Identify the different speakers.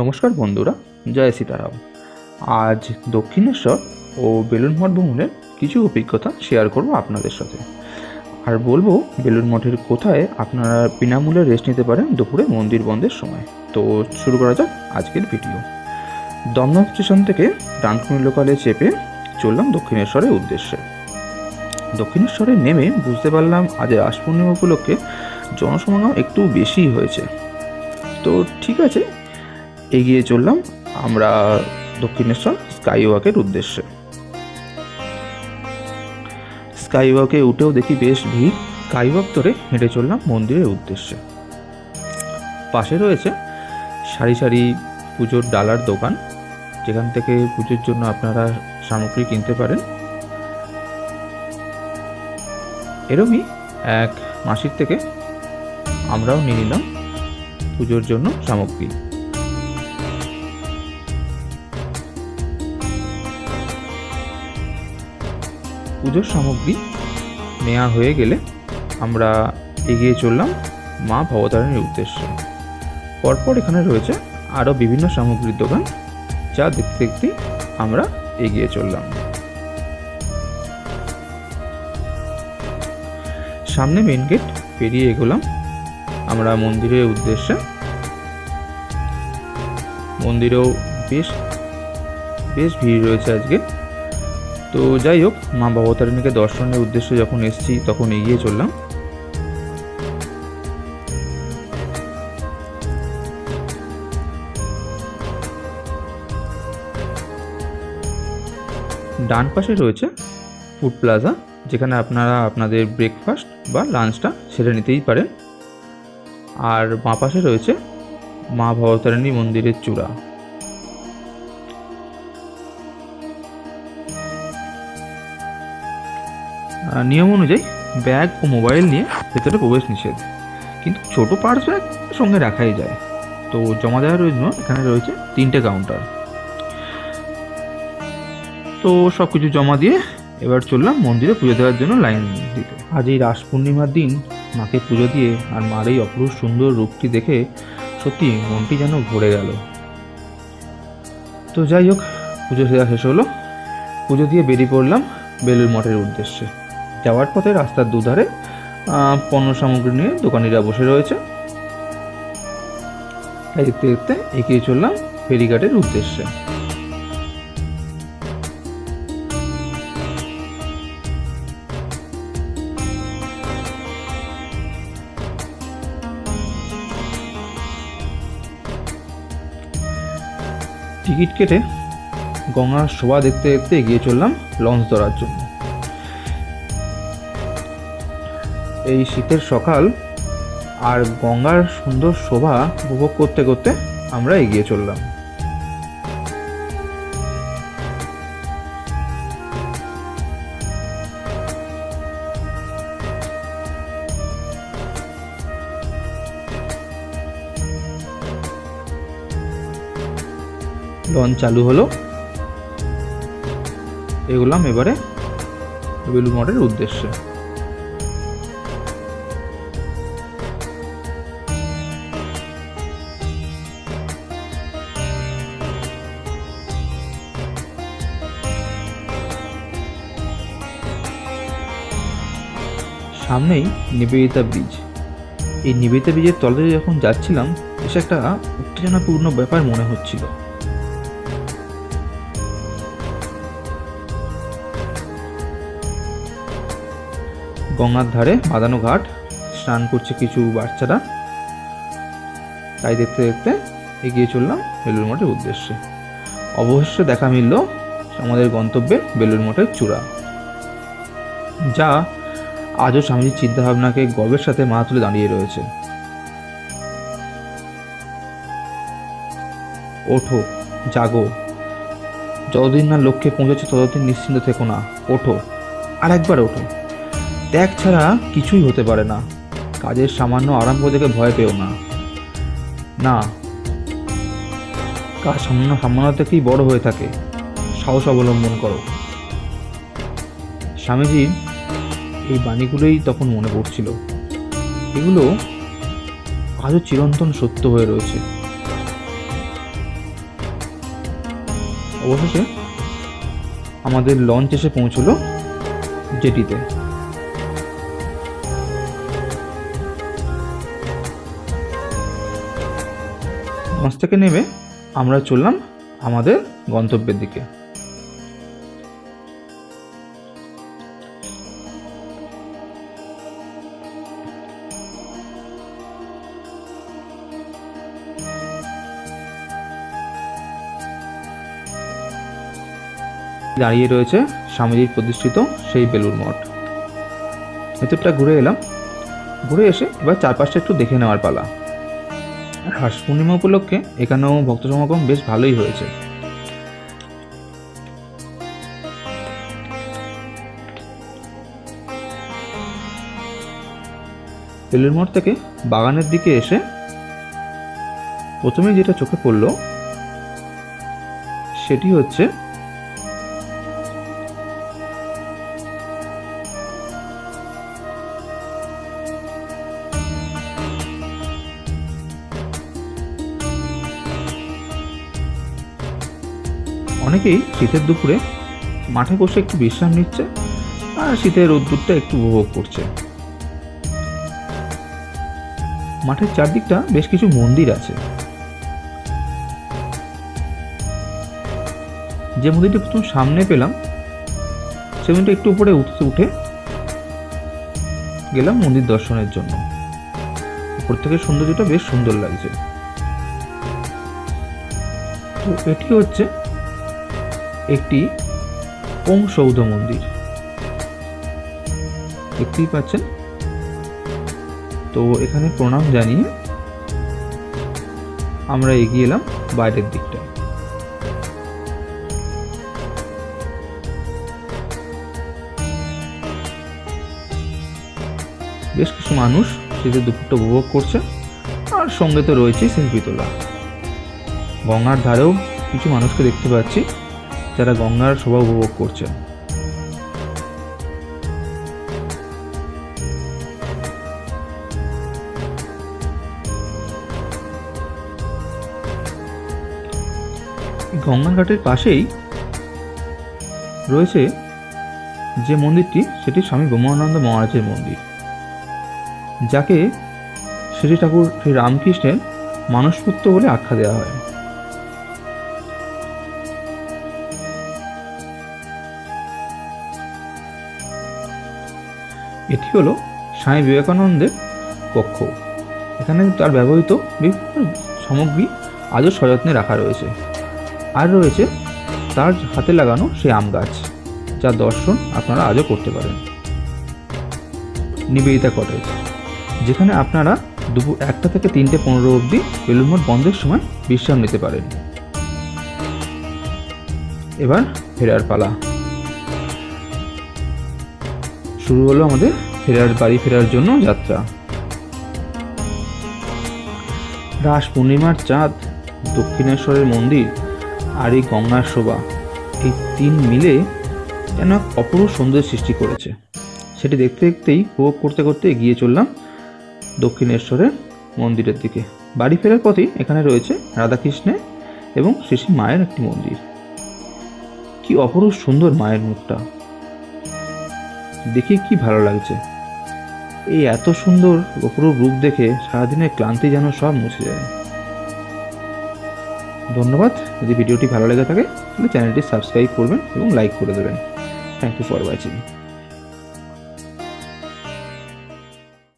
Speaker 1: নমস্কার বন্ধুরা, জয় সীতারাম। আজ দক্ষিণেশ্বর ও বেলুড় মঠ ভ্রমণের কিছু অভিজ্ঞতা শেয়ার করব আপনাদের সাথে। আর বলবো বেলুড় মঠের কোথায় আপনারা বিনামূল্যে রেস্ট নিতে পারেন দুপুরে মন্দির বন্ধের সময়। তো শুরু করা যাক আজকের ভিডিও। দমদম স্টেশন থেকে ডানকুনি লোকালে চেপে চললাম দক্ষিণেশ্বরের উদ্দেশ্যে। দক্ষিণেশ্বরে নেমে বুঝতে পারলাম আজ রাস পূর্ণিমা উপলক্ষে জনসমাগম একটু বেশি হয়েছে। তো ঠিক আছে, এগিয়ে চললাম আমরা দক্ষিণেশ্বর স্কাইওয়াকের উদ্দেশ্যে। স্কাইওয়াকে উঠেও দেখি বেশ ভিড়। স্কাইওয়াক ধরে হেঁটে চললাম মন্দিরের উদ্দেশ্যে। পাশে রয়েছে সারি সারি পুজোর ডালার দোকান, যেখান থেকে পুজোর জন্য আপনারা সামগ্রী কিনতে পারেন। এরমই এক মাসির থেকে আমরাও নিয়ে নিলাম পুজোর জন্য সামগ্রী। পুজোর সামগ্রী নেওয়া হয়ে গেলে আমরা এগিয়ে চললাম মা ভবতারিণীর উদ্দেশ্যে। পরপর এখানে রয়েছে আরও বিভিন্ন সামগ্রীর দোকান, যা দেখতে দেখতে আমরা এগিয়ে চললাম। সামনে মেন গেট পেরিয়ে এগোলাম আমরা মন্দিরের উদ্দেশ্যে। মন্দিরেও বেশ বেশ ভিড় রয়েছে আজকে। তো যাই হোক, মা ভবতারিণীকে দর্শনের উদ্দেশ্যে যখন এসেছি তখন এগিয়ে চললাম। ডান পাশে রয়েছে ফুড প্লাজা, যেখানে আপনারা আপনাদের ব্রেকফাস্ট বা লাঞ্চটা সেরে নিতেই পারেন। আর বাঁ পাশে রয়েছে মা ভবতারিণী মন্দিরের চূড়া। নিয়ম অনুযায়ী ব্যাগ ও মোবাইল নিয়ে ভেতরে প্রবেশ নিষেধ, কিন্তু ছোট পার্স ব্যাগ সঙ্গে রাখাই যায়। তো জমা দেওয়ার জন্য এখানে রয়েছে 3টে কাউন্টার। তো সব কিছু জমা দিয়ে এবার চললাম মন্দিরে পুজো দেওয়ার জন্য লাইন দিতে। আজ এই রাস পূর্ণিমার দিন মাকে পুজো দিয়ে আর মার এই অপরূপ সুন্দর রূপটি দেখে সত্যি মনটি যেন ভরে গেল। তো যাই হোক, পুজো দেওয়া শেষ হলো। পুজো দিয়ে বেরিয়ে পড়লাম বেলুড় মঠের উদ্দেশ্যে। যাওয়ার পথে রাস্তার দুধারে পণ্য সামগ্রী নিয়ে দোকানিরা বসে রয়েছে। তাই দেখতে দেখতে এগিয়ে চললাম ফেরিঘাটের উদ্দেশ্যে। টিকিট কেটে গঙ্গার শোভা দেখতে দেখতে এগিয়ে চললাম লঞ্চ ধরার জন্য। এই শীতের সকাল আর গঙ্গার সুন্দর শোভা উপভোগ করতে করতে আমরা এগিয়ে চললাম। লঞ্চ চালু হলো, এগোলাম এবারে বেলুড় মঠের উদ্দেশ্যে। সামনেই নিবেদিতা ব্রিজ। এই নিবেদিতা ব্রিজের তলে যখন যাচ্ছিলাম, বেশ একটা উত্তেজনাপূর্ণ ব্যাপার মনে হচ্ছিল। গঙ্গার ধারে বাঁধানো ঘাট, স্নান করছে কিছু বাচ্চারা। তাই দেখতে দেখতে এগিয়ে চললাম বেলুড় মঠের উদ্দেশ্যে। অবশেষে দেখা মিলল আমাদের গন্তব্যে বেলুড় মঠের চূড়া, যা আজও স্বামীজির চিন্তাভাবনাকে গর্বের সাথে মা তুলে দাঁড়িয়ে রয়েছে। ওঠো, জাগো, যতদিন না লক্ষ্যে পৌঁছেছে ততদিন নিশ্চিন্ত থেকো না। ওঠো, আর একবার ওঠো। ত্যাগ ছাড়া কিছুই হতে পারে না। কাজের সামান্য আরম্ভ থেকে ভয় পেও না। না, কাজ সামান্য থেকেই বড় হয়ে থাকে। সাহস অবলম্বন করো। স্বামীজির এই বাণীগুলোই তখন মনে পড়ছিল। এগুলো আজও চিরন্তন সত্য হয়ে রয়েছে। অবশেষে আমাদের লঞ্চ এসে পৌঁছলো জেটিতে। লঞ্চ থেকে নেমে আমরা চললাম আমাদের গন্তব্যের দিকে। দাঁড়িয়ে রয়েছে স্বামীজির প্রতিষ্ঠিত সেই বেলুড় মঠ। ভেতরটা ঘুরে এলাম, ঘুরে এসে এবার চারপাশটা একটু দেখে নেওয়ার পালা। রাস পূর্ণিমা উপলক্ষে এখানেও ভক্ত সমাগম বেশ ভালোই হয়েছে। বেলুড় মঠ থেকে বাগানের দিকে এসে প্রথমে যেটা চোখে পড়ল সেটি হচ্ছে অনেকেই শীতের দুপুরে মাঠে বসে একটু বিশ্রাম নিচ্ছে আর শীতের রোদ্দুরটা একটু উপভোগ করছে। মাঠের চারদিকটা বেশ কিছু মন্দির আছে। যে মন্দিরটি প্রথম সামনে পেলাম সে মন্দিরটা একটু উপরে উঠে গেলাম মন্দির দর্শনের জন্য। উপর থেকে সৌন্দর্যটা বেশ সুন্দর লাগছে। তো এটি হচ্ছে একটি ওম সৌধ মন্দির, দেখতেই পাচ্ছেন। তো এখানে প্রণাম জানিয়ে আমরা এগিয়ে এলাম বাইরের দিকটা। বেশ কিছু মানুষ শীতের দুপুরটা উপভোগ করছে আর সঙ্গে তো রয়েছে সেলফি তোলা। গঙ্গার ধারেও কিছু মানুষকে দেখতে পাচ্ছি যারা গঙ্গার শোভা উপভোগ করছেন। গঙ্গার ঘাটের পাশেই রয়েছে যে মন্দিরটি সেটি স্বামী ব্রহ্মানন্দ মহারাজের মন্দির, যাকে শ্রী ঠাকুর শ্রী রামকৃষ্ণের মানসপুত্র বলে আখ্যা দেওয়া হয়। এটি হলো স্বামী বিবেকানন্দের কক্ষ। এখানে তার ব্যবহৃত বিভিন্ন সামগ্রী আজও সযত্নে রাখা রয়েছে। আর রয়েছে তার হাতে লাগানো সেই আম গাছ, যার দর্শন আপনারা আজও করতে পারেন। নিবেদিতা কটেজ, যেখানে আপনারা দুপুর 1টা থেকে 3:15 অবধি বেলুড় মঠ বন্ধের সময় বিশ্রাম নিতে পারেন। এবার ফেরার পালা শুরু হলো আমাদের বাড়ি ফেরার জন্য যাত্রা। রাস পূর্ণিমার চাঁদ, দক্ষিণেশ্বরের মন্দির আর এই গঙ্গার শোভা, এই তিন মিলে যেন অপূর্ব সৌন্দর্য সৃষ্টি করেছে। সেটি দেখতে দেখতেই উপভোগ করতে করতে এগিয়ে চললাম দক্ষিণেশ্বরের মন্দিরের দিকে। বাড়ি ফেরার পথেই এখানে রয়েছে রাধাকৃষ্ণের এবং শ্রী শ্রী মায়ের একটি মন্দির। কি অপূর্ব সুন্দর মায়ের মুখটা, দেখে কি ভালো লাগছে। এই এত সুন্দর অপরূপ রূপ দেখে সারাদিনের ক্লান্তি যেন সব মুছে যায়। ধন্যবাদ। যদি ভিডিওটি ভালো লেগে থাকে তাহলে চ্যানেলটি সাবস্ক্রাইব করবেন এবং লাইক করে দেবেন। Thank you for watching.